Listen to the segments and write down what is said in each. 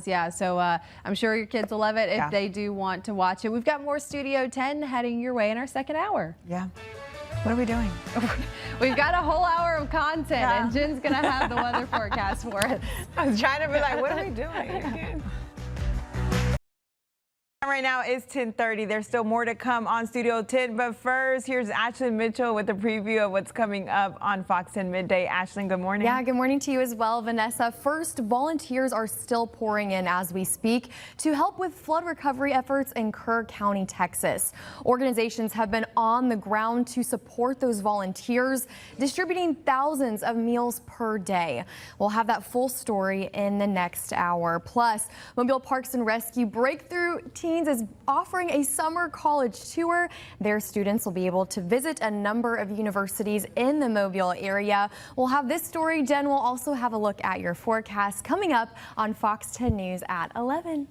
Yeah, so I'm sure your kids will love it if they do want to watch it. We've got more Studio 10 heading your way in our second hour. Yeah. What are we doing? We've got a whole hour of content, and Jen's going to have the weather forecast for us. I was trying to be like, what are we doing? Right now it's 10:30. There's still more to come on Studio 10, but first, here's Ashlyn Mitchell with a preview of what's coming up on Fox 10 Midday. Ashlyn, good morning. Yeah, good morning to you as well, Vanessa. First, volunteers are still pouring in as we speak to help with flood recovery efforts in Kerr County, Texas. Organizations have been on the ground to support those volunteers, distributing thousands of meals per day. We'll have that full story in the next hour. Plus, Mobile Parks and Rescue Breakthrough Teens is offering a summer college tour. Their students will be able to visit a number of universities in the Mobile area. We'll have this story. Jen will also have a look at your forecast coming up on Fox 10 News at 11.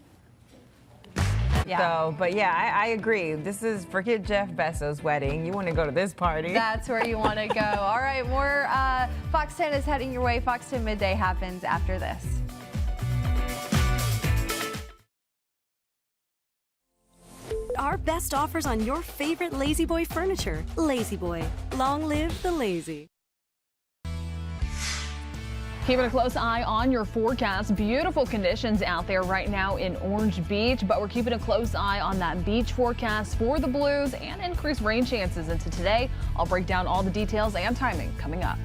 So, but yeah, I agree. This is, forget Jeff Bezos' wedding. You want to go to this party. That's where you want to go. All right, more Fox 10 is heading your way. Fox 10 Midday happens after this. Our best offers on your favorite La-Z-Boy furniture. La-Z-Boy, long live the lazy. Keeping a close eye on your forecast. Beautiful conditions out there right now in Orange Beach, but we're keeping a close eye on that beach forecast for the Blues and increased rain chances into today. I'll break down all the details and timing coming up.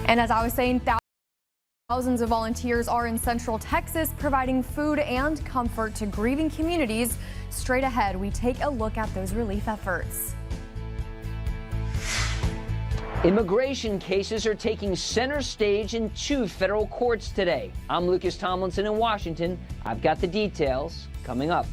And as I was saying, thousands of volunteers are in Central Texas providing food and comfort to grieving communities. Straight ahead, we take a look at those relief efforts. Immigration cases are taking center stage in 2 federal courts today. I'm Lucas Tomlinson in Washington. I've got the details coming up.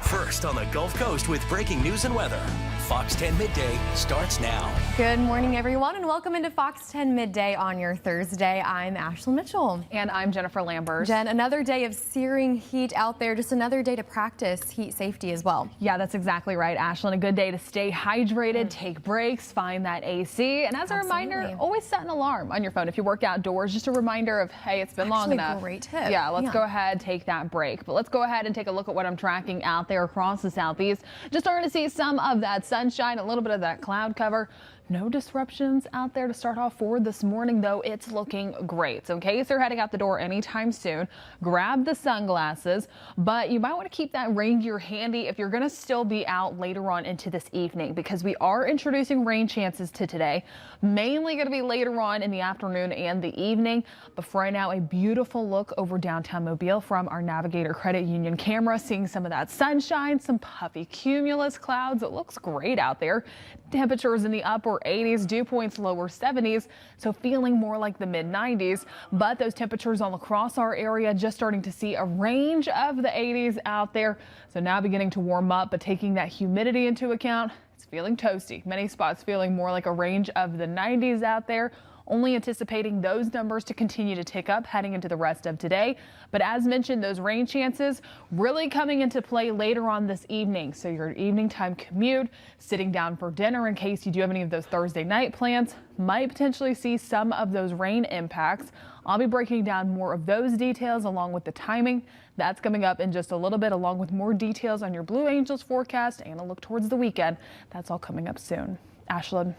First on the Gulf Coast with breaking news and weather. Fox 10 Midday starts now. Good morning, everyone, and welcome into Fox 10 Midday on your Thursday. I'm Ashlyn Mitchell. And I'm Jennifer Lambert. Jen, another day of searing heat out there, just another day to practice heat safety as well. Yeah, that's exactly right, Ashlyn. A good day to stay hydrated, take breaks, find that AC. And as a reminder, always set an alarm on your phone if you work outdoors. Just a reminder of, hey, it's been long enough. Great tip. Yeah, let's go ahead, take that break. But let's go ahead and take a look at what I'm tracking out there across the southeast. Just starting to see some of that sunshine, a little bit of that cloud cover. No disruptions out there to start off for this morning, though. It's looking great. So in case you're heading out the door anytime soon, grab the sunglasses, but you might want to keep that rain gear handy if you're going to still be out later on into this evening, because we are introducing rain chances to today, mainly going to be later on in the afternoon and the evening. But for right now, a beautiful look over downtown Mobile from our Navigator Credit Union camera, seeing some of that sunshine, some puffy cumulus clouds. It looks great out there. Temperatures in the upper 80s, dew points lower 70s, so feeling more like the mid 90s. But those temperatures all across our area just starting to see a range of the 80s out there. So now beginning to warm up, but taking that humidity into account, it's feeling toasty. Many spots feeling more like a range of the 90s out there. Only anticipating those numbers to continue to tick up heading into the rest of today. But as mentioned, those rain chances really coming into play later on this evening. So your evening time commute, sitting down for dinner in case you do have any of those Thursday night plans, might potentially see some of those rain impacts. I'll be breaking down more of those details along with the timing. That's coming up in just a little bit, along with more details on your Blue Angels forecast and a look towards the weekend. That's all coming up soon. Ashlyn.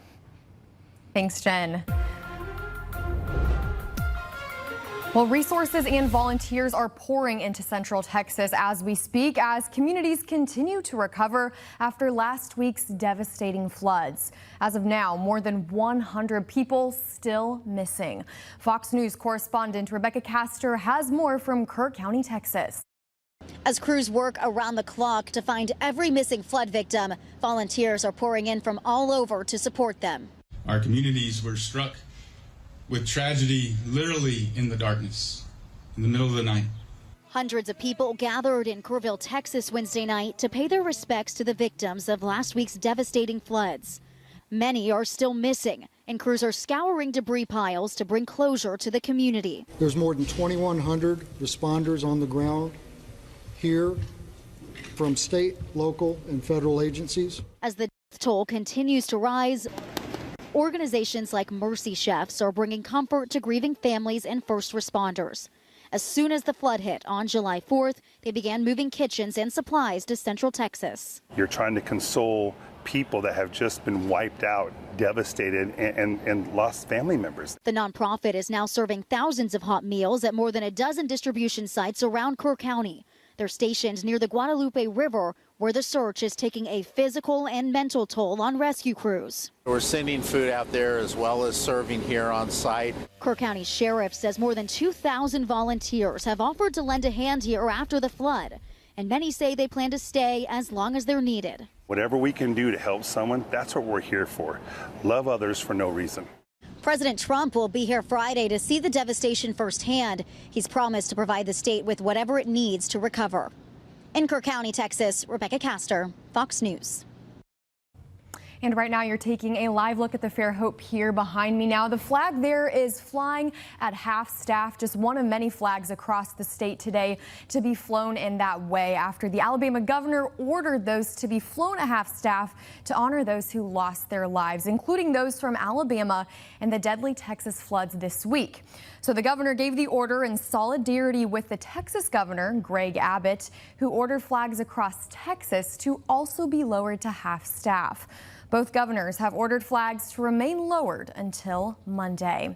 Thanks, Jen. Well, resources and volunteers are pouring into Central Texas as we speak, as communities continue to recover after last week's devastating floods. As of now, more than 100 people still missing. Fox News correspondent Rebecca Castor has more from Kerr County, Texas. As crews work around the clock to find every missing flood victim, volunteers are pouring in from all over to support them. Our communities were struck with tragedy literally in the darkness, in the middle of the night. Hundreds of people gathered in Kerrville, Texas Wednesday night to pay their respects to the victims of last week's devastating floods. Many are still missing, and crews are scouring debris piles to bring closure to the community. There's more than 2,100 responders on the ground here from state, local, and federal agencies. As the death toll continues to rise, organizations like Mercy Chefs are bringing comfort to grieving families and first responders. As soon as the flood hit on July 4th, they began moving kitchens and supplies to Central Texas. You're trying to console people that have just been wiped out, devastated, and lost family members. The nonprofit is now serving thousands of hot meals at more than a dozen distribution sites around Kerr County. They're stationed near the Guadalupe River, where the search is taking a physical and mental toll on rescue crews. We're sending food out there as well as serving here on site. Kerr County Sheriff says more than 2,000 volunteers have offered to lend a hand here after the flood, and many say they plan to stay as long as they're needed. Whatever we can do to help someone, that's what we're here for. Love others for no reason. President Trump will be here Friday to see the devastation firsthand. He's promised to provide the state with whatever it needs to recover. In Kerr County, Texas, Rebecca Castor, Fox News. And right now you're taking a live look at the Fairhope Pier behind me now. The flag there is flying at half staff, just one of many flags across the state today to be flown in that way after the Alabama governor ordered those to be flown at half staff to honor those who lost their lives, including those from Alabama and the deadly Texas floods this week. So the governor gave the order in solidarity with the Texas governor, Greg Abbott, who ordered flags across Texas to also be lowered to half staff. Both governors have ordered flags to remain lowered until Monday.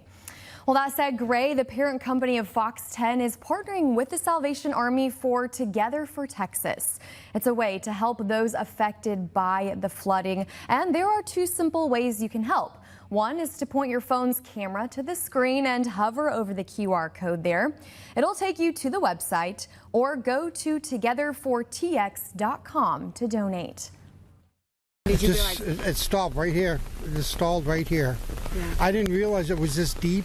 Well, that said, Gray, the parent company of Fox 10, is partnering with the Salvation Army for Together for Texas. It's a way to help those affected by the flooding, and there are two simple ways you can help. One is to point your phone's camera to the screen and hover over the QR code there. It'll take you to the website, or go to togetherfortx.com to donate. It stopped right here. It just stalled right here. Yeah. I didn't realize it was this deep.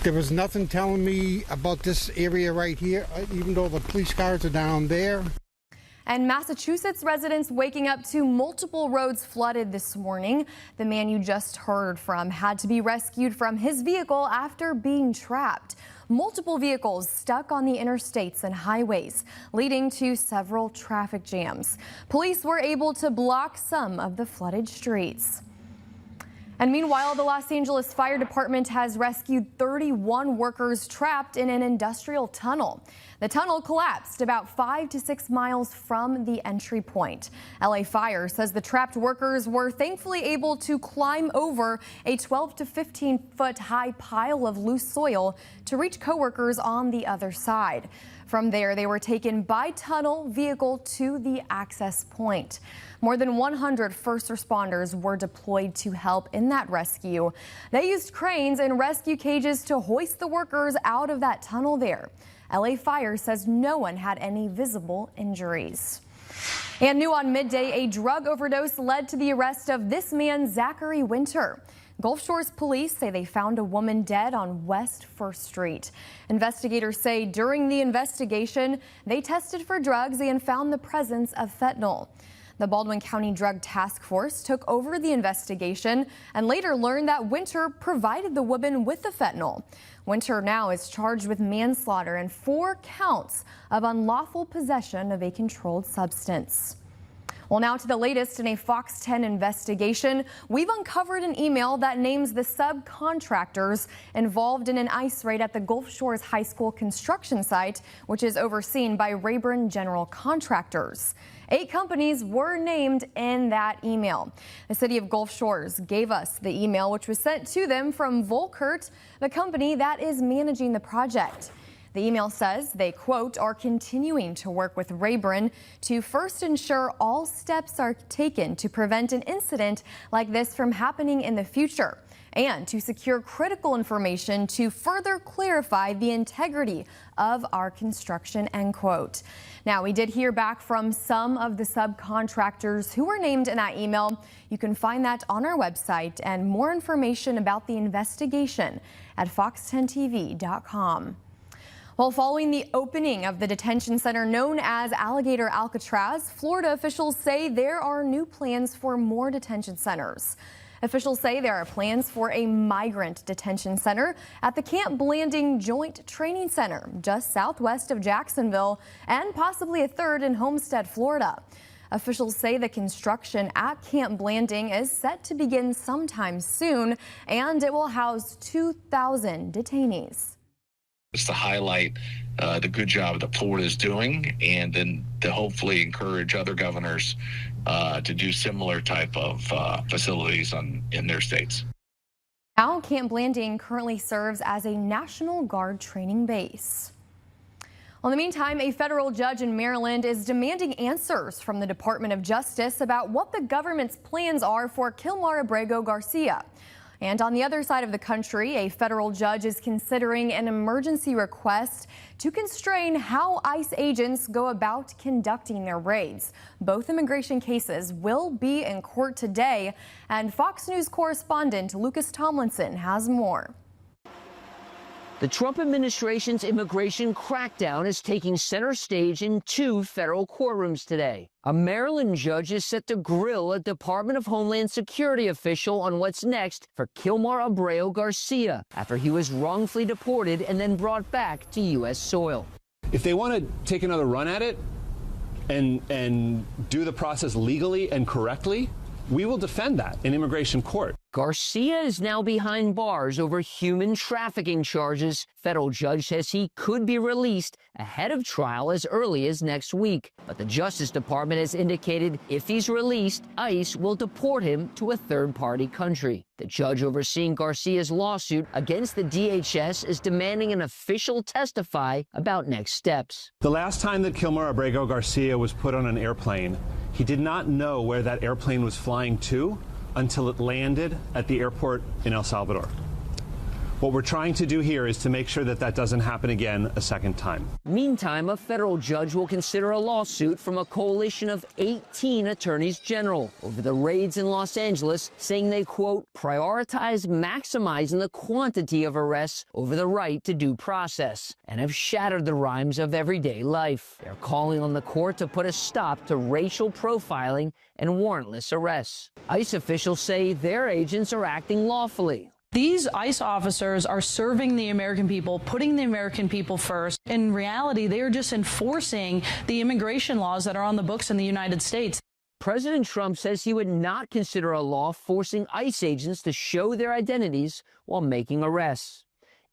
There was nothing telling me about this area right here, even though the police cars are down there. And Massachusetts residents waking up to multiple roads flooded this morning. The man you just heard from had to be rescued from his vehicle after being trapped. Multiple vehicles stuck on the interstates and highways, leading to several traffic jams. Police were able to block some of the flooded streets. And meanwhile, the Los Angeles Fire Department has rescued 31 workers trapped in an industrial tunnel. The tunnel collapsed about 5 to 6 miles from the entry point. LA Fire says the trapped workers were thankfully able to climb over a 12 to 15 foot high pile of loose soil to reach coworkers on the other side. From there, they were taken by tunnel vehicle to the access point. More than 100 first responders were deployed to help in that rescue. They used cranes and rescue cages to hoist the workers out of that tunnel there. LA Fire says no one had any visible injuries. And new on midday, a drug overdose led to the arrest of this man, Zachary Winter. Gulf Shores police say they found a woman dead on West 1st Street. Investigators say during the investigation, they tested for drugs and found the presence of fentanyl. The Baldwin County Drug Task Force took over the investigation and later learned that Winter provided the woman with the fentanyl. Winter now is charged with manslaughter and 4 counts of unlawful possession of a controlled substance. Well, now to the latest in a Fox 10 investigation. We've uncovered an email that names the subcontractors involved in an ice raid at the Gulf Shores High School construction site, which is overseen by Rayburn General Contractors. 8 companies were named in that email. The city of Gulf Shores gave us the email, which was sent to them from Volkert, the company that is managing the project. The email says they, quote, are continuing to work with Rayburn to first ensure all steps are taken to prevent an incident like this from happening in the future, and to secure critical information to further clarify the integrity of our construction, end quote. Now, we did hear back from some of the subcontractors who were named in that email. You can find that on our website, and more information about the investigation at fox10tv.com. Well, following the opening of the detention center known as Alligator Alcatraz, Florida officials say there are new plans for more detention centers. Officials say there are plans for a migrant detention center at the Camp Blanding Joint Training Center just southwest of Jacksonville, and possibly a third in Homestead, Florida. Officials say the construction at Camp Blanding is set to begin sometime soon, and it will house 2,000 detainees. It's to highlight the good job that Florida is doing, and then to hopefully encourage other governors to do similar type of facilities in their states. Now, Camp Blanding currently serves as a National Guard training base. Well, in the meantime, a federal judge in Maryland is demanding answers from the Department of Justice about what the government's plans are for Kilmar Abrego Garcia. And on the other side of the country, a federal judge is considering an emergency request to constrain how ICE agents go about conducting their raids. Both immigration cases will be in court today, and Fox News correspondent Lucas Tomlinson has more. The Trump administration's immigration crackdown is taking center stage in 2 federal courtrooms today. A Maryland judge is set to grill a Department of Homeland Security official on what's next for Kilmar Abrego Garcia after he was wrongfully deported and then brought back to U.S. soil. If they want to take another run at it and do the process legally and correctly, we will defend that in immigration court. Garcia is now behind bars over human trafficking charges. Federal judge says he could be released ahead of trial as early as next week. But the Justice Department has indicated if he's released, ICE will deport him to a third-party country. The judge overseeing Garcia's lawsuit against the DHS is demanding an official testify about next steps. The last time that Kilmar Abrego Garcia was put on an airplane, he did not know where that airplane was flying to until it landed at the airport in El Salvador. What we're trying to do here is to make sure that that doesn't happen again a second time. Meantime, a federal judge will consider a lawsuit from a coalition of 18 attorneys general over the raids in Los Angeles, saying they, quote, prioritize maximizing the quantity of arrests over the right to due process and have shattered the rhymes of everyday life. They're calling on the court to put a stop to racial profiling and warrantless arrests. ICE officials say their agents are acting lawfully. These ICE officers are serving the American people, putting the American people first. In reality, they are just enforcing the immigration laws that are on the books in the United States. President Trump says he would not consider a law forcing ICE agents to show their identities while making arrests.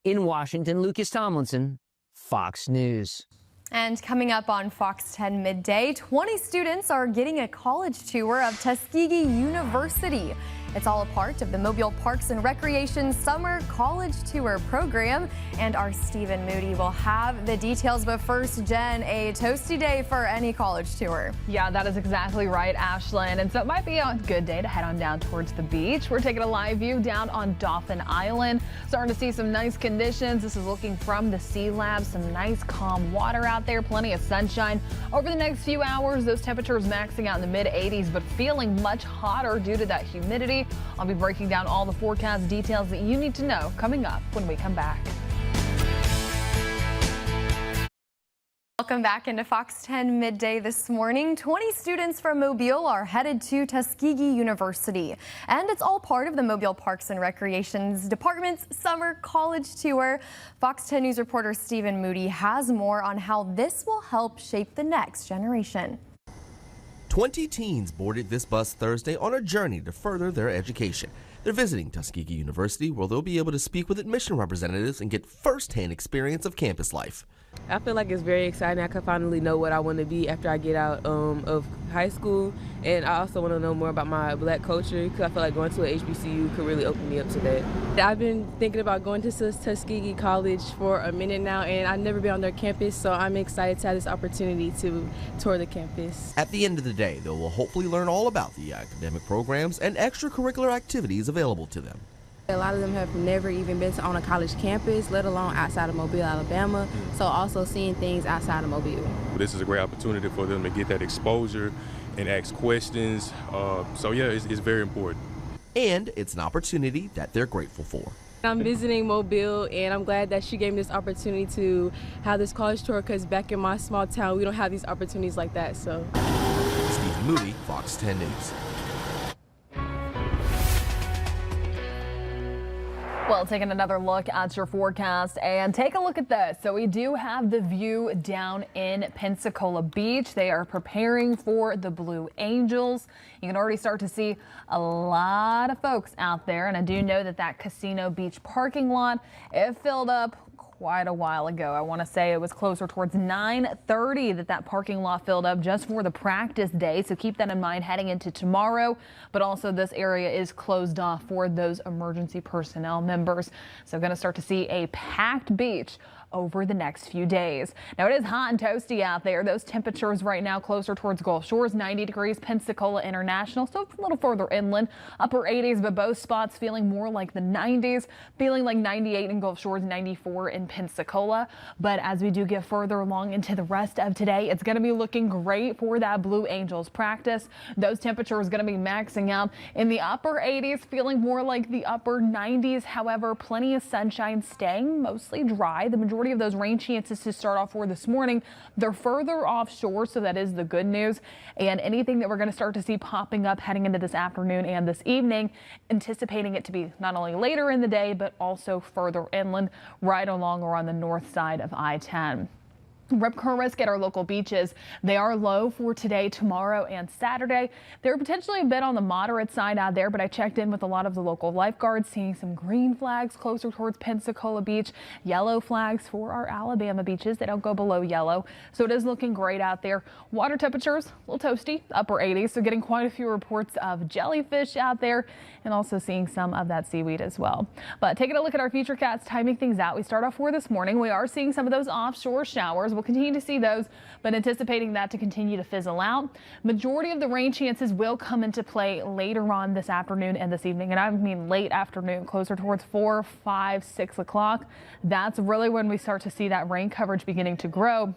In Washington, Lucas Tomlinson, Fox News. And coming up on Fox 10 Midday, 20 students are getting a college tour of Tuskegee University. It's all a part of the Mobile Parks and Recreation Summer College Tour program, and our Stephen Moody will have the details. But first, Jen, a toasty day for any college tour. Yeah, that is exactly right, Ashlyn. And so it might be a good day to head on down towards the beach. We're taking a live view down on Dauphin Island. Starting to see some nice conditions. This is looking from the Sea Lab. Some nice calm water out there, plenty of sunshine. Over the next few hours, those temperatures maxing out in the mid-80s, but feeling much hotter due to that humidity. I'll be breaking down all the forecast details that you need to know coming up when we come back. Welcome back into Fox 10 Midday this morning. 20 students from Mobile are headed to Tuskegee University, and it's all part of the Mobile Parks and Recreations Department's Summer College Tour. Fox 10 News reporter Stephen Moody has more on how this will help shape the next generation. 20 teens boarded this bus Thursday on a journey to further their education. They're visiting Tuskegee University, where they'll be able to speak with admission representatives and get first-hand experience of campus life. I feel like it's very exciting. I can finally know what I want to be after I get out of high school, and I also want to know more about my Black culture, because I feel like going to a HBCU could really open me up to that. I've been thinking about going to Tuskegee College for a minute now, and I've never been on their campus, so I'm excited to have this opportunity to tour the campus. At the end of the day, they will hopefully learn all about the academic programs and extracurricular activities available to them. A lot of them have never even been on a college campus, let alone outside of Mobile, Alabama, so also seeing things outside of Mobile. This is a great opportunity for them to get that exposure and ask questions, so yeah, it's very important. And it's an opportunity that they're grateful for. I'm visiting Mobile, and I'm glad that she gave me this opportunity to have this college tour, because back in my small town, we don't have these opportunities like that. So, Stephen Moody, Fox 10 News. Well, taking another look at your forecast and take a look at this. So we do have the view down in Pensacola Beach. They are preparing for the Blue Angels. You can already start to see a lot of folks out there. And I do know that that Casino Beach parking lot, it filled up quite a while ago. I want to say it was closer towards 9:30 that parking lot filled up just for the practice day. So keep that in mind heading into tomorrow. But also this area is closed off for those emergency personnel members. So going to start to see a packed beach over the next few days. Now it is hot and toasty out there. Those temperatures right now closer towards Gulf Shores, 90 degrees, Pensacola International, so a little further inland, upper 80s, but both spots feeling more like the 90s, feeling like 98 in Gulf Shores, 94 in Pensacola. But as we do get further along into the rest of today, it's going to be looking great for that Blue Angels practice. Those temperatures going to be maxing out in the upper 80s, feeling more like the upper 90s. However, plenty of sunshine, staying mostly dry. The majority of those rain chances to start off for this morning, they're further offshore, so that is the good news. And anything that we're going to start to see popping up heading into this afternoon and this evening, anticipating it to be not only later in the day, but also further inland, right along or on the north side of I-10. Rip current risk at our local beaches. They are low for today, tomorrow, and Saturday. They're potentially a bit on the moderate side out there, but I checked in with a lot of the local lifeguards, seeing some green flags closer towards Pensacola Beach, yellow flags for our Alabama beaches. They don't go below yellow, so it is looking great out there. Water temperatures, a little toasty, upper 80s, so getting quite a few reports of jellyfish out there and also seeing some of that seaweed as well. But taking a look at our futurecast, timing things out. We start off for this morning. We are seeing some of those offshore showers. We'll continue to see those, but anticipating that to continue to fizzle out. Majority of the rain chances will come into play later on this afternoon and this evening, and I mean late afternoon, closer towards 4, 5, 6 o'clock. That's really when we start to see that rain coverage beginning to grow.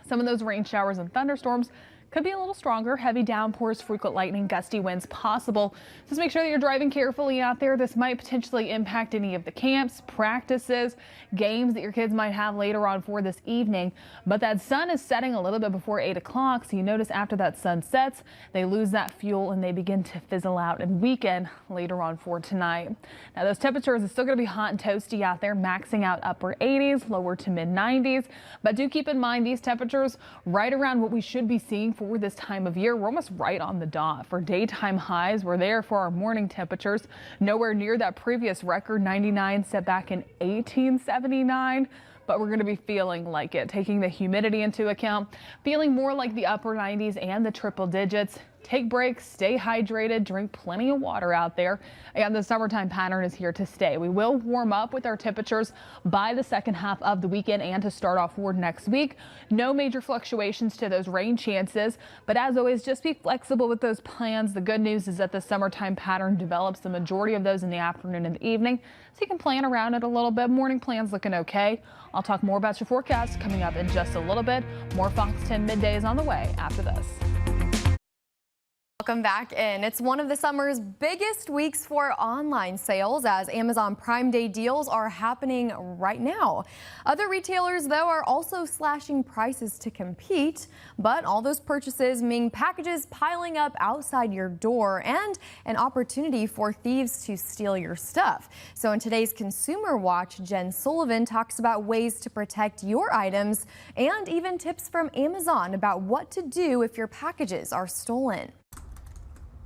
Some of those rain showers and thunderstorms could be a little stronger. Heavy downpours, frequent lightning, gusty winds possible. Just make sure that you're driving carefully out there. This might potentially impact any of the camps, practices, games that your kids might have later on for this evening. But that sun is setting a little bit before 8 o'clock. So you notice after that sun sets, they lose that fuel and they begin to fizzle out and weaken later on for tonight. Now those temperatures are still going to be hot and toasty out there, maxing out upper 80s, lower to mid 90s. But do keep in mind these temperatures right around what we should be seeing for this time of year. We're almost right on the dot for daytime highs. We're there for our morning temperatures. Nowhere near that previous record, 99, set back in 1879. But we're going to be feeling like it, taking the humidity into account, feeling more like the upper 90s and the triple digits. Take breaks, stay hydrated, drink plenty of water out there. And the summertime pattern is here to stay. We will warm up with our temperatures by the second half of the weekend and to start off for next week. No major fluctuations to those rain chances, but as always, just be flexible with those plans. The good news is that the summertime pattern develops the majority of those in the afternoon and the evening, so you can plan around it a little bit. Morning plans looking okay. I'll talk more about your forecast coming up in just a little bit. More Fox 10 Midday is on the way after this. Welcome back in. It's one of the summer's biggest weeks for online sales as Amazon Prime Day deals are happening right now. Other retailers, though, are also slashing prices to compete, but all those purchases mean packages piling up outside your door and an opportunity for thieves to steal your stuff. So in today's Consumer Watch, Jen Sullivan talks about ways to protect your items and even tips from Amazon about what to do if your packages are stolen.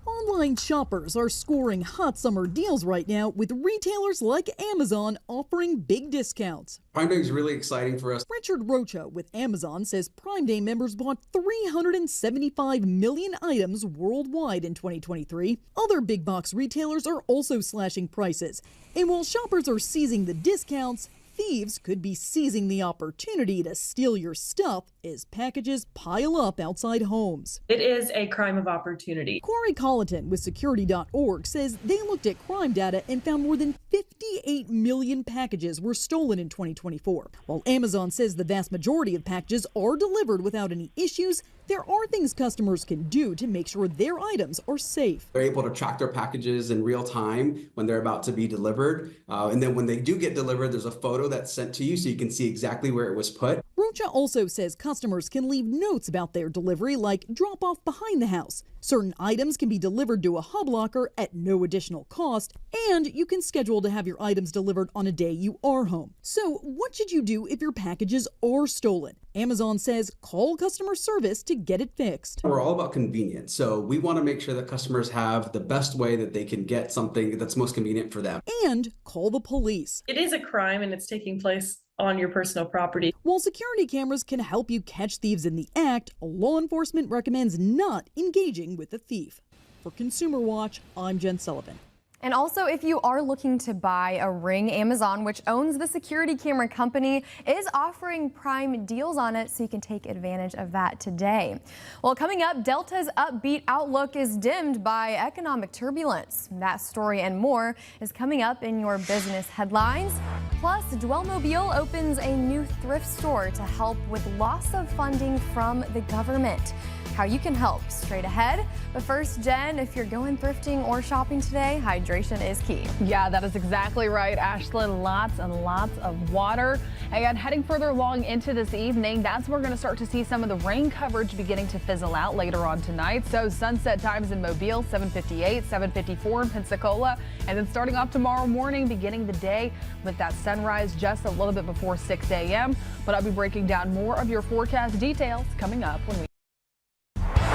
Online shoppers are scoring hot summer deals right now with retailers like Amazon offering big discounts. Prime Day is really exciting for us. Richard Rocha with Amazon says Prime Day members bought 375 million items worldwide in 2023. Other big box retailers are also slashing prices. And while shoppers are seizing the discounts, thieves could be seizing the opportunity to steal your stuff as packages pile up outside homes. It is a crime of opportunity. Corey Colleton with Security.org says they looked at crime data and found more than 58 million packages were stolen in 2024. While Amazon says the vast majority of packages are delivered without any issues, there are things customers can do to make sure their items are safe. They're able to track their packages in real time when they're about to be delivered. And then when they do get delivered, there's a photo that's sent to you so you can see exactly where it was put. Rocha also says customers can leave notes about their delivery, like drop off behind the house. Certain items can be delivered to a hub locker at no additional cost, and you can schedule to have your items delivered on a day you are home. So what should you do if your packages are stolen? Amazon says call customer service to get it fixed. We're all about convenience, so we want to make sure that customers have the best way that they can get something that's most convenient for them. And call the police. It is a crime and it's taking place on your personal property. While security cameras can help you catch thieves in the act, law enforcement recommends not engaging with a thief. For Consumer Watch, I'm Jen Sullivan. And also, if you are looking to buy a Ring, Amazon, which owns the security camera company, is offering prime deals on it, so you can take advantage of that today. Well, coming up, Delta's upbeat outlook is dimmed by economic turbulence. That story and more is coming up in your business headlines. Plus, Dwellmobile opens a new thrift store to help with loss of funding from the government. How you can help straight ahead. But first, Jen, if you're going thrifting or shopping today, hydration is key. Yeah, that is exactly right, Ashlyn. Lots and lots of water. And heading further along into this evening, that's where we're going to start to see some of the rain coverage beginning to fizzle out later on tonight. So sunset times in Mobile, 7:58, 7:54 in Pensacola. And then starting off tomorrow morning, beginning the day with that sunrise just a little bit before 6 a.m. But I'll be breaking down more of your forecast details coming up when we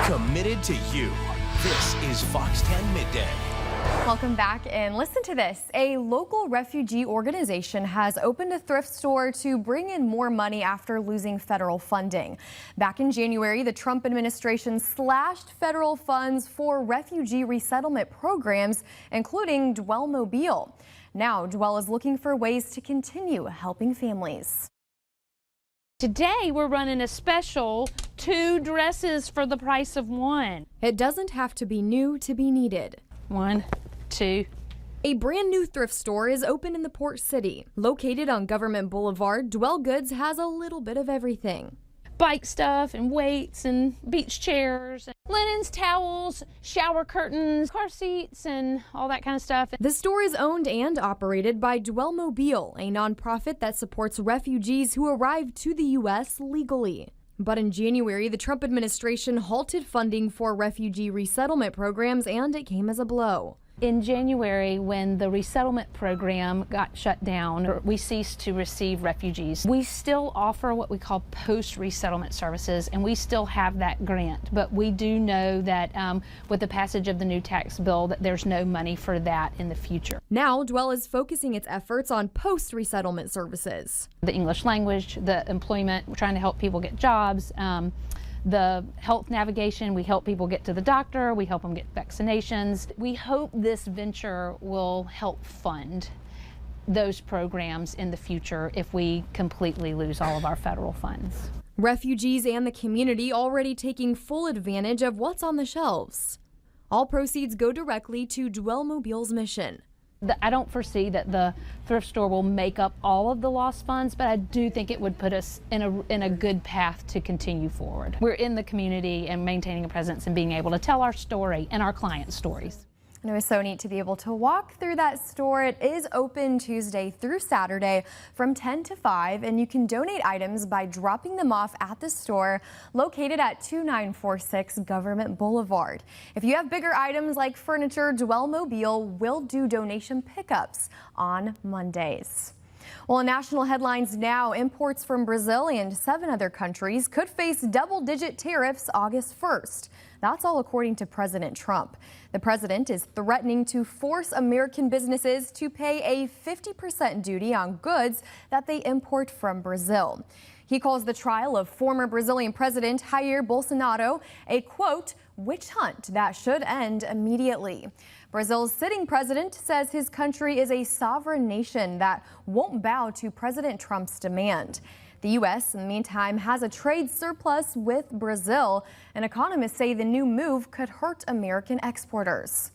Committed to you. This is Fox 10 Midday. Welcome back and listen to this. A local refugee organization has opened a thrift store to bring in more money after losing federal funding. Back in January, the Trump administration slashed federal funds for refugee resettlement programs, including Dwellmobile. Now, Dwell is looking for ways to continue helping families. Today, we're running a special 2 dresses for the price of 1. It doesn't have to be new to be needed. 1, 2. A brand new thrift store is open in the Port City. Located on Government Boulevard, Dwell Goods has a little bit of everything. Bike stuff and weights and beach chairs, and linens, towels, shower curtains, car seats, and all that kind of stuff. The store is owned and operated by Dwellmobile, a nonprofit that supports refugees who arrive to the U.S. legally. But in January, the Trump administration halted funding for refugee resettlement programs, and it came as a blow. In January, when the resettlement program got shut down, we ceased to receive refugees. We still offer what we call post-resettlement services, and we still have that grant. But we do know that with the passage of the new tax bill, that there's no money for that in the future. Now, Dwell is focusing its efforts on post-resettlement services. The English language, the employment, we're trying to help people get jobs. The health navigation, we help people get to the doctor, we help them get vaccinations. We hope this venture will help fund those programs in the future if we completely lose all of our federal funds. Refugees and the community already taking full advantage of what's on the shelves. All proceeds go directly to Dwellmobile's mission. I don't foresee that the thrift store will make up all of the lost funds, but I do think it would put us in a good path to continue forward. We're in the community and maintaining a presence and being able to tell our story and our clients' stories. And it was so neat to be able to walk through that store. It is open Tuesday through Saturday from 10 to 5, and you can donate items by dropping them off at the store located at 2946 Government Boulevard. If you have bigger items like furniture, Dwellmobile will do donation pickups on Mondays. Well, in national headlines now, imports from Brazil and 7 other countries could face double-digit tariffs August 1st. That's all according to President Trump. The president is threatening to force American businesses to pay a 50% duty on goods that they import from Brazil. He calls the trial of former Brazilian President Jair Bolsonaro a, quote, witch hunt that should end immediately. Brazil's sitting president says his country is a sovereign nation that won't bow to President Trump's demand. The U.S., in the meantime, has a trade surplus with Brazil, and economists say the new move could hurt American exporters.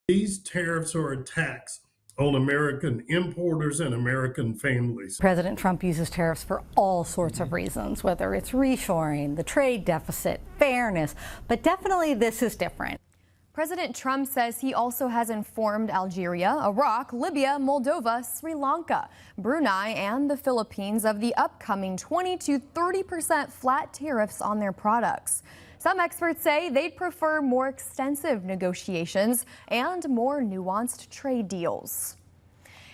These tariffs are a tax on American importers and American families. President Trump uses tariffs for all sorts of reasons, whether it's reshoring, the trade deficit, fairness, but definitely this is different. President Trump says he also has informed Algeria, Iraq, Libya, Moldova, Sri Lanka, Brunei, and the Philippines of the upcoming 20 to 30% flat tariffs on their products. Some experts say they'd prefer more extensive negotiations and more nuanced trade deals.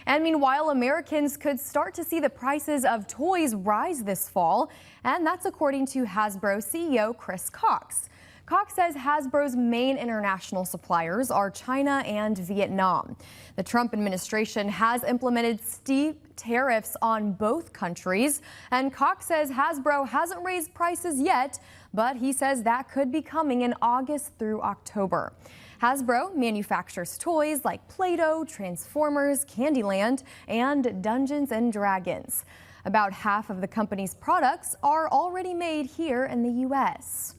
And meanwhile, Americans could start to see the prices of toys rise this fall, and that's according to Hasbro CEO Chris Cox. Cox says Hasbro's main international suppliers are China and Vietnam. The Trump administration has implemented steep tariffs on both countries, and Cox says Hasbro hasn't raised prices yet, but he says that could be coming in August through October. Hasbro manufactures toys like Play-Doh, Transformers, Candyland, and Dungeons & Dragons. About half of the company's products are already made here in the U.S.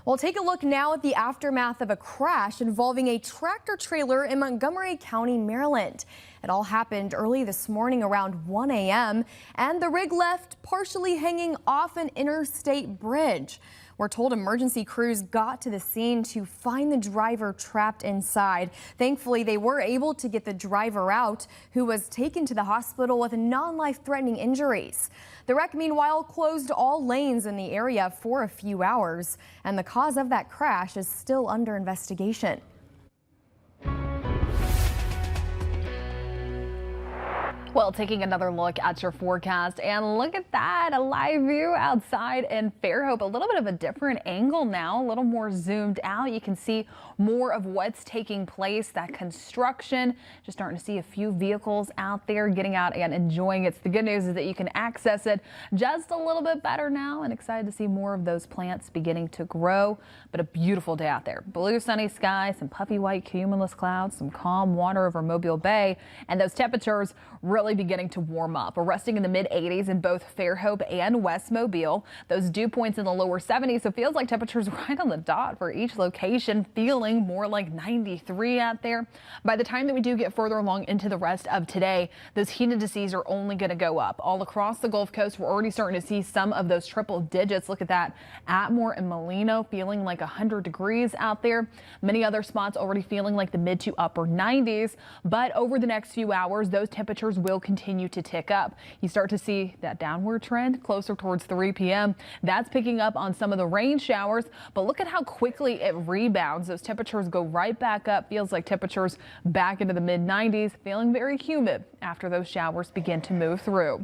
Well, take a look now at the aftermath of a crash involving a tractor trailer in Montgomery County, Maryland. It all happened early this morning around 1 a.m., and the rig left partially hanging off an interstate bridge. We're told emergency crews got to the scene to find the driver trapped inside. Thankfully, they were able to get the driver out, who was taken to the hospital with non-life-threatening injuries. The wreck, meanwhile, closed all lanes in the area for a few hours, and the cause of that crash is still under investigation. Well, taking another look at your forecast, and look at that, a live view outside in Fairhope. A little bit of a different angle now, a little more zoomed out. You can see more of what's taking place, that construction. Just starting to see a few vehicles out there getting out and enjoying it. The good news is that you can access it just a little bit better now, and excited to see more of those plants beginning to grow. But a beautiful day out there. Blue sunny sky, some puffy white cumulus clouds, some calm water over Mobile Bay, and those temperatures really beginning to warm up. We're resting in the mid 80s in both Fairhope and West Mobile. Those dew points in the lower 70s, so it feels like temperatures right on the dot for each location, feeling more like 93 out there. By the time that we do get further along into the rest of today, those heat indices are only going to go up. All across the Gulf Coast, we're already starting to see some of those triple digits. Look at that. Atmore and Molino feeling like 100 degrees out there. Many other spots already feeling like the mid to upper 90s, but over the next few hours, those temperatures will continue to tick up. You start to see that downward trend closer towards 3 p.m. That's picking up on some of the rain showers, but look at how quickly it rebounds. Those temperatures go right back up. Feels like temperatures back into the mid 90s, feeling very humid after those showers begin to move through.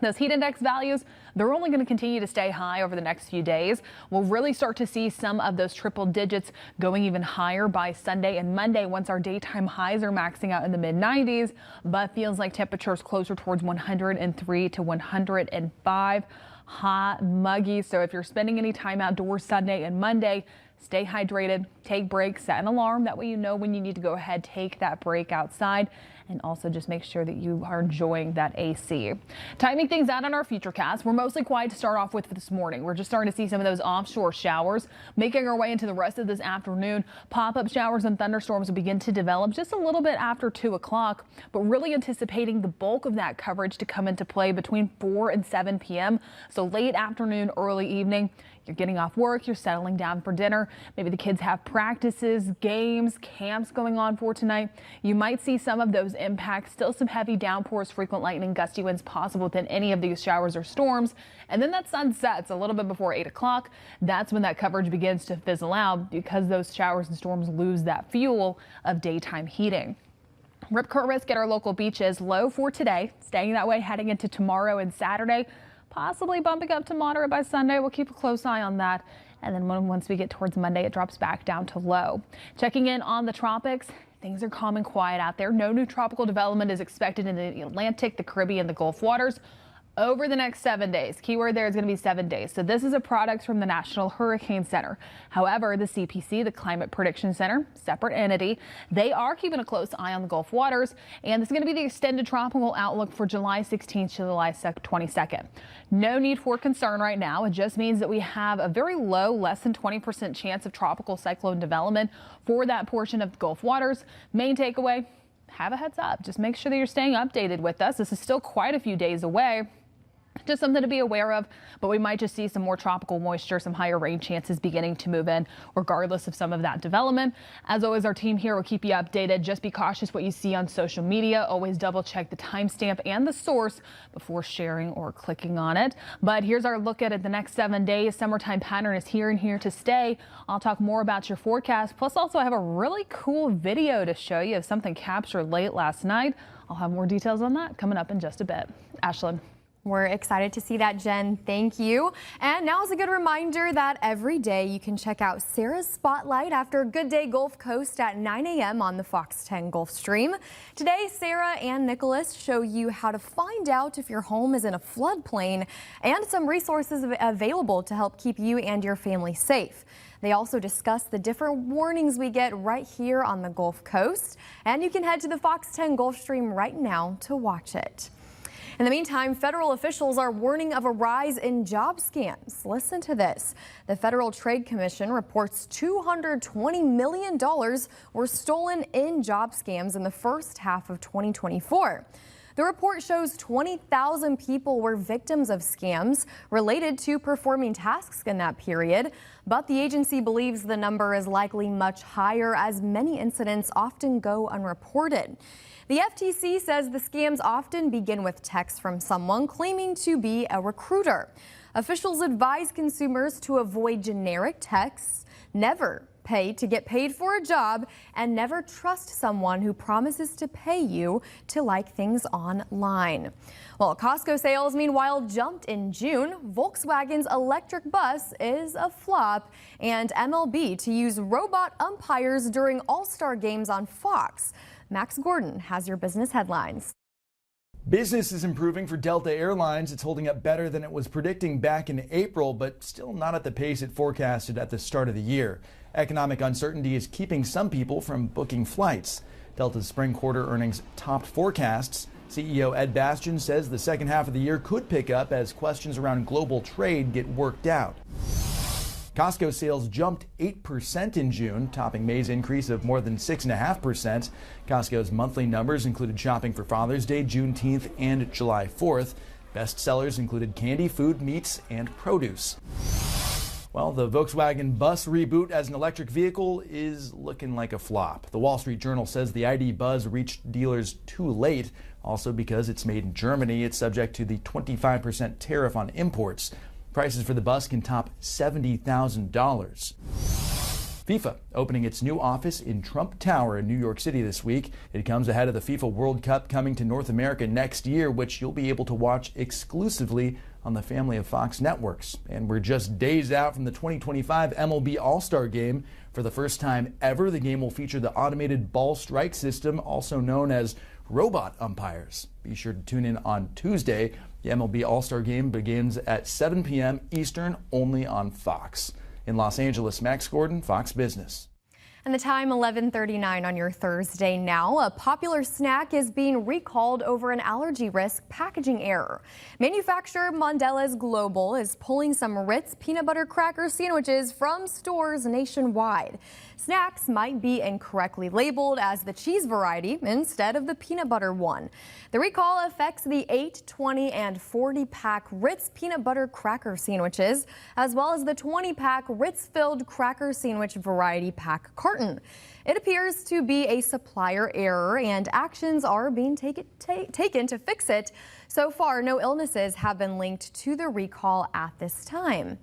Those heat index values, they're only going to continue to stay high over the next few days. We'll really start to see some of those triple digits going even higher by Sunday and Monday once our daytime highs are maxing out in the mid 90s, but feels like temperatures closer towards 103 to 105. Hot, muggy. So if you're spending any time outdoors Sunday and Monday, stay hydrated, take breaks, set an alarm. That way you know when you need to go ahead, take that break outside. And also just make sure that you are enjoying that AC. Timing things out on our Futurecast, we're mostly quiet to start off with this morning. We're just starting to see some of those offshore showers making our way into the rest of this afternoon. Pop-up showers and thunderstorms will begin to develop just a little bit after 2 o'clock, but really anticipating the bulk of that coverage to come into play between 4 and 7 p.m. So late afternoon, early evening. You're getting off work, you're settling down for dinner. Maybe the kids have practices, games, camps going on for tonight. You might see some of those impacts. Still some heavy downpours, frequent lightning, gusty winds possible within any of these showers or storms. And then that sun sets a little bit before 8 o'clock. That's when that coverage begins to fizzle out because those showers and storms lose that fuel of daytime heating. Rip current risk at our local beaches low for today, staying that way heading into tomorrow and Saturday. Possibly bumping up to moderate by Sunday. We'll keep a close eye on that. And then once we get towards Monday, it drops back down to low. Checking in on the tropics. Things are calm and quiet out there. No new tropical development is expected in the Atlantic, the Caribbean, the Gulf waters over the next 7 days. Keyword there is going to be 7 days. So this is a product from the National Hurricane Center. However, the CPC, the Climate Prediction Center, separate entity, they are keeping a close eye on the Gulf waters. And this is going to be the extended tropical outlook for July 16th to July 22nd. No need for concern right now. It just means that we have a very low, less than 20% chance of tropical cyclone development for that portion of the Gulf waters. Main takeaway, have a heads up. Just make sure that you're staying updated with us. This is still quite a few days away. Just something to be aware of, but we might just see some more tropical moisture, some higher rain chances beginning to move in regardless of some of that development. As always, our team here will keep you updated. Just be cautious what you see on social media. Always double check the timestamp and the source before sharing or clicking on it. But here's our look at it the next 7 days. Summertime pattern is here and here to stay. I'll talk more about your forecast. Plus, also I have a really cool video to show you of something captured late last night. I'll have more details on that coming up in just a bit. Ashlyn. We're excited to see that, Jen. Thank you. And now is a good reminder that every day you can check out Sarah's Spotlight after Good Day Gulf Coast at 9 a.m. on the Fox 10 Gulf Stream. Today, Sarah and Nicholas show you how to find out if your home is in a floodplain and some resources available to help keep you and your family safe. They also discuss the different warnings we get right here on the Gulf Coast. And you can head to the Fox 10 Gulf Stream right now to watch it. In the meantime, federal officials are warning of a rise in job scams. Listen to this. The Federal Trade Commission reports $220 million were stolen in job scams in the first half of 2024. The report shows 20,000 people were victims of scams related to performing tasks in that period, but the agency believes the number is likely much higher as many incidents often go unreported. The FTC says the scams often begin with texts from someone claiming to be a recruiter. Officials advise consumers to avoid generic texts, never pay to get paid for a job, and never trust someone who promises to pay you to like things online. Well, Costco sales, meanwhile, jumped in June. Volkswagen's electric bus is a flop, and MLB to use robot umpires during All-Star games on Fox. Max Gordon has your business headlines. Business is improving for Delta Airlines. It's holding up better than it was predicting back in April, but still not at the pace it forecasted at the start of the year. Economic uncertainty is keeping some people from booking flights. Delta's spring quarter earnings topped forecasts. CEO Ed Bastian says the second half of the year could pick up as questions around global trade get worked out. Costco sales jumped 8% in June, topping May's increase of more than 6.5%. Costco's monthly numbers included shopping for Father's Day, Juneteenth, and July 4th. Best sellers included candy, food, meats, and produce. Well, the Volkswagen Bus reboot as an electric vehicle is looking like a flop. The Wall Street Journal says the ID. Buzz reached dealers too late. Also because it's made in Germany, it's subject to the 25% tariff on imports. Prices for the bus can top $70,000. FIFA opening its new office in Trump Tower in New York City this week. It comes ahead of the FIFA World Cup coming to North America next year, which you'll be able to watch exclusively on the family of Fox networks. And we're just days out from the 2025 MLB All-Star Game. For the first time ever, the game will feature the automated ball strike system, also known as robot umpires. Be sure to tune in on Tuesday. The MLB All-Star Game begins at 7 p.m. Eastern, only on Fox. In Los Angeles, Max Gordon, Fox Business. And the time 11:39 on your Thursday now. A popular snack is being recalled over an allergy risk packaging error. Manufacturer Mondelez Global is pulling some Ritz peanut butter cracker sandwiches from stores nationwide. Snacks might be incorrectly labeled as the cheese variety instead of the peanut butter one. The recall affects the 8, 20, and 40-pack Ritz peanut butter cracker sandwiches, as well as the 20-pack Ritz-filled cracker sandwich variety pack carton. It appears to be a supplier error, and actions are being taken to fix it. So far, no illnesses have been linked to the recall at this time.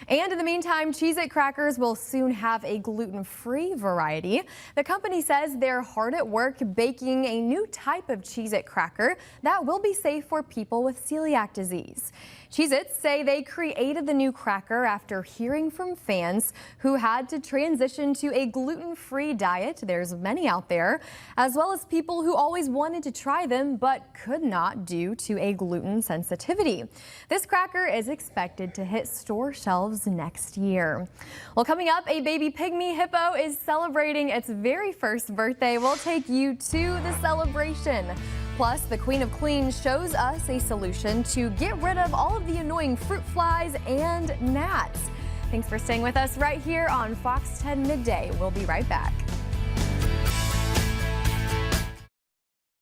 And in the meantime, Cheez-It crackers will soon have a gluten-free variety. The company says they're hard at work baking a new type of Cheez-It cracker that will be safe for people with celiac disease. Cheez-Its say they created the new cracker after hearing from fans who had to transition to a gluten-free diet. There's many out there, as well as people who always wanted to try them but could not due to a gluten sensitivity. This cracker is expected to hit store shelves next year. Well, coming up, a baby pygmy hippo is celebrating its very first birthday. We'll take you to the celebration. Plus, the Queen of Clean shows us a solution to get rid of all of the annoying fruit flies and gnats. Thanks for staying with us right here on Fox 10 Midday. We'll be right back.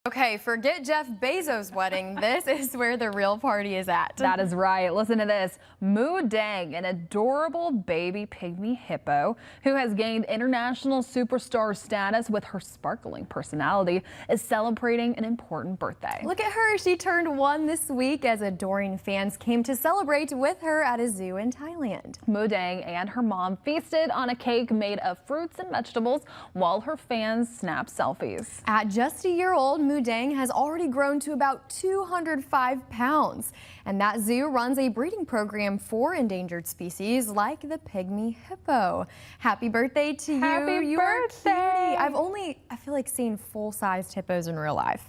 Okay, forget Jeff Bezos' wedding. This is where the real party is at. That is right. Listen to this. Mu Dang, an adorable baby pygmy hippo who has gained international superstar status with her sparkling personality, is celebrating an important birthday. Look at her. She turned 1 this week as adoring fans came to celebrate with her at a zoo in Thailand. Mu Dang and her mom feasted on a cake made of fruits and vegetables while her fans snapped selfies. At just a year old, Mu Dang has already grown to about 205 pounds. And that zoo runs a breeding program for endangered species like the pygmy hippo. Happy birthday to you. Happy birthday. I feel like seen full-sized hippos in real life.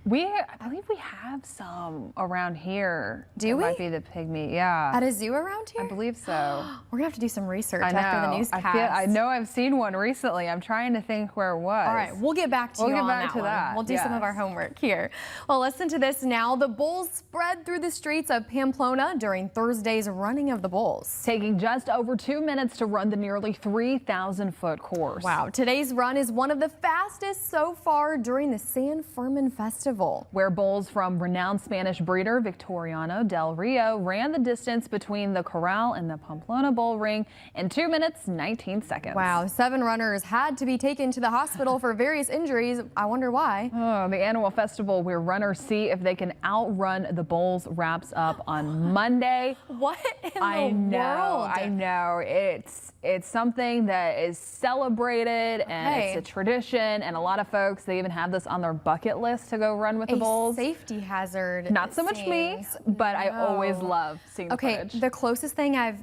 I believe we have some around here. Do we? Might be the pygmy, yeah. At a zoo around here? I believe so. We're gonna have to do some research I know. after the newscast. I know I've seen one recently. I'm trying to think where it was. All right, we'll get back to you on that one. We'll do some of our homework here. Well, listen to this now. The bulls spread through the streets of Pamplona during Thursday's running of the bulls. Taking just over 2 minutes to run the nearly 3,000-foot course. Wow, today's run is one of the fastest so far during the San Fermin Festival, where bulls from renowned Spanish breeder Victoriano del Rio ran the distance between the corral and the Pamplona bull ring in 2 minutes, 19 seconds. Wow, 7 runners had to be taken to the hospital for various injuries. I wonder why. Oh, the annual festival where runners see if they can outrun the bulls wraps up on Monday. What in the world? I know. It's something that is celebrated and it's a tradition, and a lot of folks, they even have this on their bucket list to go run with the bulls. Safety hazard. Not so much me, but I always love seeing the footage. The closest thing I've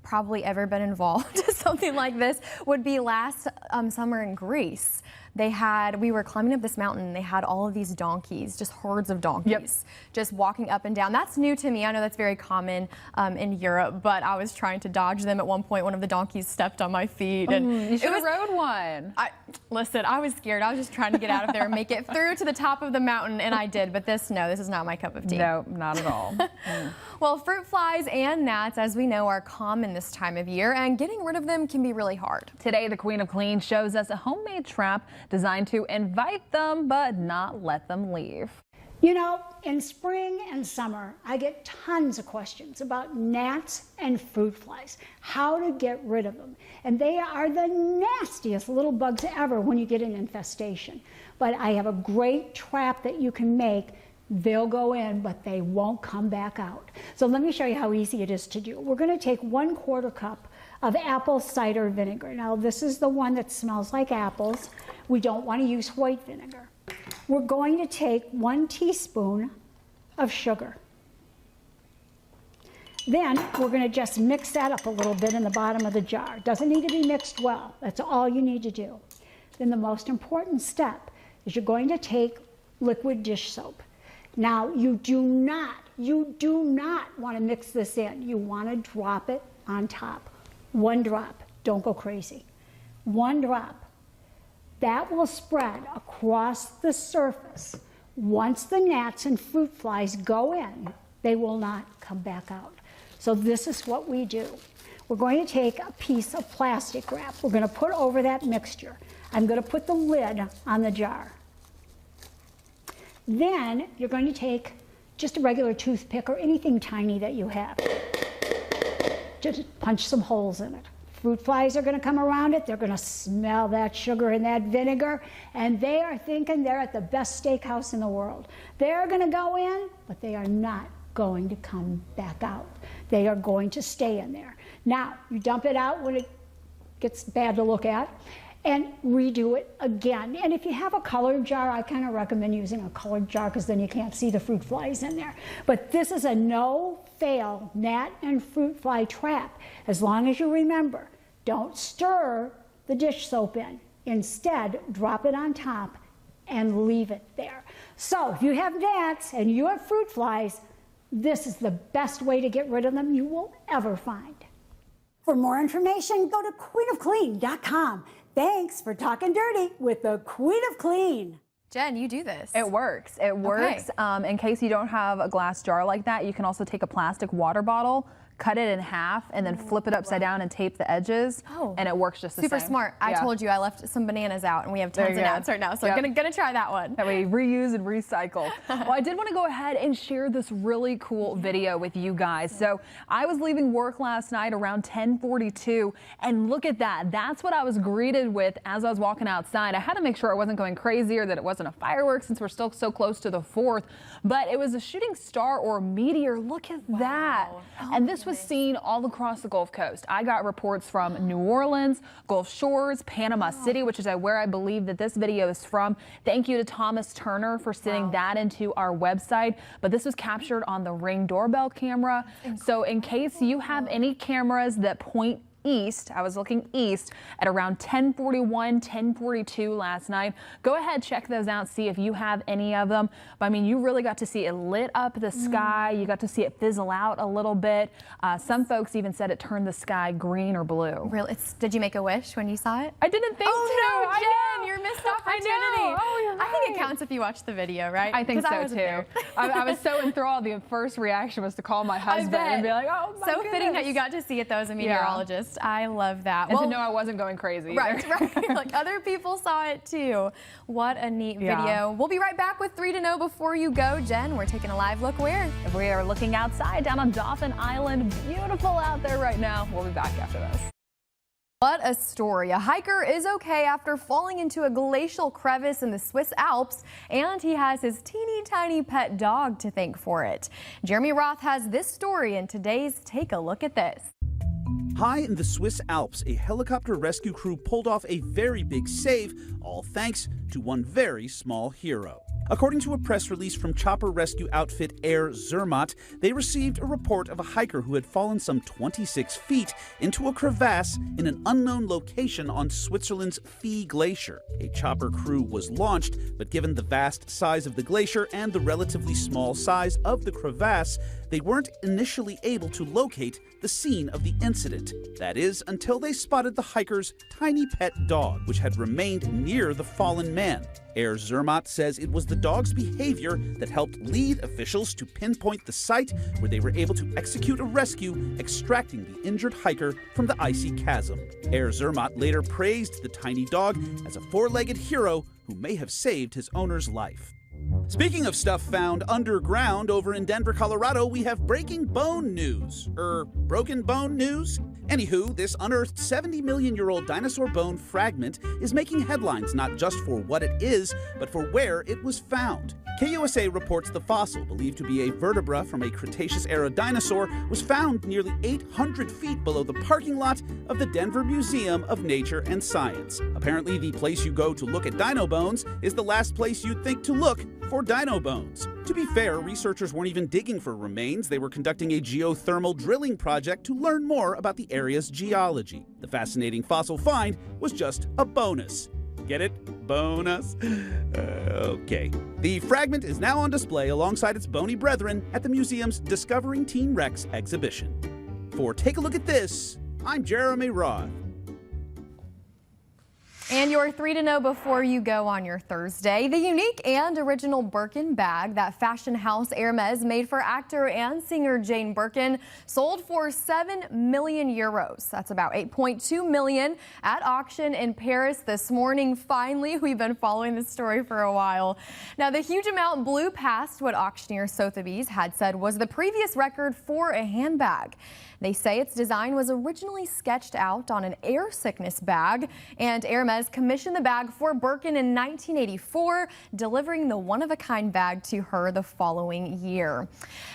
probably ever been involved in something like this would be last summer in Greece. We were climbing up this mountain. They had all of these donkeys, just herds of donkeys, just walking up and down. That's new to me. I know that's very common in Europe, but I was trying to dodge them. At one point, one of the donkeys stepped on my feet. And you should have rode one. Listen, I was scared. I was just trying to get out of there and make it through to the top of the mountain, and I did. But this is not my cup of tea. No, not at all. Well, fruit flies and gnats, as we know, are common this time of year, and getting rid of them can be really hard. Today, the Queen of Clean shows us a homemade trap designed to invite them, but not let them leave. You know, in spring and summer, I get tons of questions about gnats and fruit flies, how to get rid of them. And they are the nastiest little bugs ever when you get an infestation. But I have a great trap that you can make. They'll go in, but they won't come back out. So let me show you how easy it is to do. We're going to take 1/4 cup of apple cider vinegar. Now, this is the one that smells like apples. We don't want to use white vinegar. We're going to take 1 teaspoon of sugar. Then we're going to just mix that up a little bit in the bottom of the jar. Doesn't need to be mixed well. That's all you need to do. Then the most important step is you're going to take liquid dish soap. Now, you do not want to mix this in. You want to drop it on top. 1 drop. Don't go crazy. 1 drop. That will spread across the surface. Once the gnats and fruit flies go in, they will not come back out. So this is what we do. We're going to take a piece of plastic wrap. We're going to put over that mixture. I'm going to put the lid on the jar. Then you're going to take just a regular toothpick or anything tiny that you have. Just punch some holes in it. Fruit flies are going to come around it. They're going to smell that sugar and that vinegar, and they are thinking they're at the best steakhouse in the world. They're going to go in, but they are not going to come back out. They are going to stay in there. Now, you dump it out when it gets bad to look at, and redo it again. And if you have a colored jar, I kind of recommend using a colored jar because then you can't see the fruit flies in there. But this is a no-fail gnat and fruit fly trap. As long as you remember, don't stir the dish soap in. Instead, drop it on top and leave it there. So if you have gnats and you have fruit flies, this is the best way to get rid of them you will ever find. For more information, go to queenofclean.com. Thanks for talking dirty with the Queen of Clean. Jen, you do this. It works. It works. In case you don't have a glass jar like that, you can also take a plastic water bottle, cut it in half and then flip it upside down and tape the edges, and it works just the same. Super smart. I told you I left some bananas out, and we have tons of gnats right now, so I'm gonna try that one. That way, reuse and recycle. Well, I did want to go ahead and share this really cool video with you guys. So I was leaving work last night around 10:42, and look at that. That's what I was greeted with as I was walking outside. I had to make sure I wasn't going crazy or that it wasn't a firework since we're still so close to the 4th, but it was a shooting star or meteor. Look at that. And this was seen all across the Gulf Coast. I got reports from New Orleans, Gulf Shores, Panama City, which is where I believe that this video is from. Thank you to Thomas Turner for sending that into our website. But this was captured on the Ring doorbell camera. So in case you have any cameras that point east, I was looking east at around 10:41, 10:42 last night. Go ahead, check those out, see if you have any of them. But I mean, you really got to see it lit up the sky. You got to see it fizzle out a little bit. Some folks even said it turned the sky green or blue. Really? Did you make a wish when you saw it? I didn't think so. Oh no, Jen, your missed opportunity. Oh, you're right. I think it counts if you watch the video, right? I think so I wasn't too. there. I was so enthralled. The first reaction was to call my husband and be like, "Oh my So fitting that you got to see it though as a meteorologist. I love that. And to know I wasn't going crazy. Right. Like other people saw it too. What a neat video. We'll be right back with 3 to know before you go. Jen, we're taking a live look where? We are looking outside down on Dauphin Island. Beautiful out there right now. We'll be back after this. What a story. A hiker is okay after falling into a glacial crevice in the Swiss Alps, and he has his teeny tiny pet dog to thank for it. Jeremy Roth has this story in today's Take a Look at This. High in the Swiss Alps, a helicopter rescue crew pulled off a very big save, all thanks to one very small hero. According to a press release from chopper rescue outfit Air Zermatt, they received a report of a hiker who had fallen some 26 feet into a crevasse in an unknown location on Switzerland's Phi Glacier. A chopper crew was launched, but given the vast size of the glacier and the relatively small size of the crevasse, they weren't initially able to locate the scene of the incident. That is, until they spotted the hiker's tiny pet dog, which had remained near the fallen man. Air Zermatt says it was the dog's behavior that helped lead officials to pinpoint the site where they were able to execute a rescue, extracting the injured hiker from the icy chasm. Air Zermatt later praised the tiny dog as a four-legged hero who may have saved his owner's life. Speaking of stuff found underground, over in Denver, Colorado, we have breaking bone news. Broken bone news? Anywho, this unearthed 70-million-year-old dinosaur bone fragment is making headlines not just for what it is, but for where it was found. KUSA reports the fossil, believed to be a vertebra from a Cretaceous-era dinosaur, was found nearly 800 feet below the parking lot of the Denver Museum of Nature and Science. Apparently, the place you go to look at dino bones is the last place you'd think to look for dino bones. To be fair, researchers weren't even digging for remains. They were conducting a geothermal drilling project to learn more about the area's geology. The fascinating fossil find was just a bonus. Get it? Bonus? Okay. The fragment is now on display alongside its bony brethren at the museum's Discovering Teen Rex exhibition. For Take a Look at This, I'm Jeremy Roth. And your 3 to know before you go on your Thursday. The unique and original Birkin bag that fashion house Hermes made for actor and singer Jane Birkin sold for 7 million euros. That's about 8.2 million at auction in Paris this morning. Finally, we've been following this story for a while. Now, the huge amount blew past what auctioneer Sotheby's had said was the previous record for a handbag. They say its design was originally sketched out on an air sickness bag, and Hermes commissioned the bag for Birkin in 1984, delivering the one-of-a-kind bag to her the following year.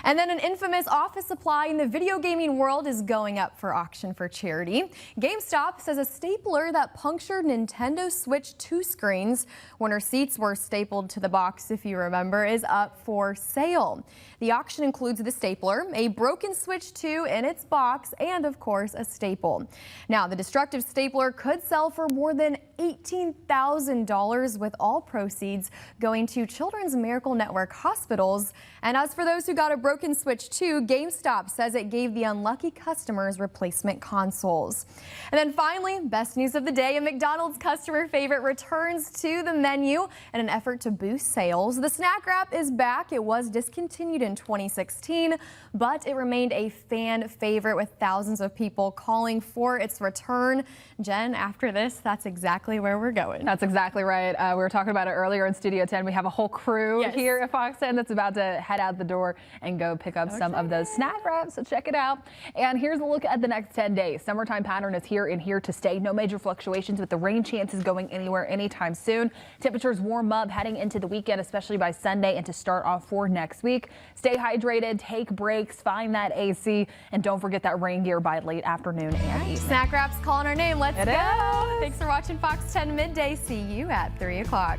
And then an infamous office supply in the video gaming world is going up for auction for charity. GameStop says a stapler that punctured Nintendo Switch 2 screens when her seats were stapled to the box, if you remember, is up for sale. The auction includes the stapler, a broken Switch 2 in its box, and of course a staple. Now, the destructive stapler could sell for more than $8 $18,000 with all proceeds going to Children's Miracle Network hospitals. And as for those who got a broken Switch 2, GameStop says it gave the unlucky customers replacement consoles. And then finally, best news of the day, a McDonald's customer favorite returns to the menu in an effort to boost sales. The snack wrap is back. It was discontinued in 2016, but it remained a fan favorite with thousands of people calling for its return. Jen, after this, that's exactly where we're going. That's exactly right. We were talking about it earlier in Studio 10. We have a whole crew here at Fox 10 that's about to head out the door and go pick up some of those snack wraps. So check it out. And here's a look at the next 10 days. Summertime pattern is here and here to stay. No major fluctuations with the rain chances going anywhere anytime soon. Temperatures warm up heading into the weekend, especially by Sunday and to start off for next week. Stay hydrated, take breaks, find that AC, and don't forget that rain gear by late afternoon and evening. Snack wraps calling our name. Let's go. Thanks for watching Fox 10 Midday. See you at 3 o'clock.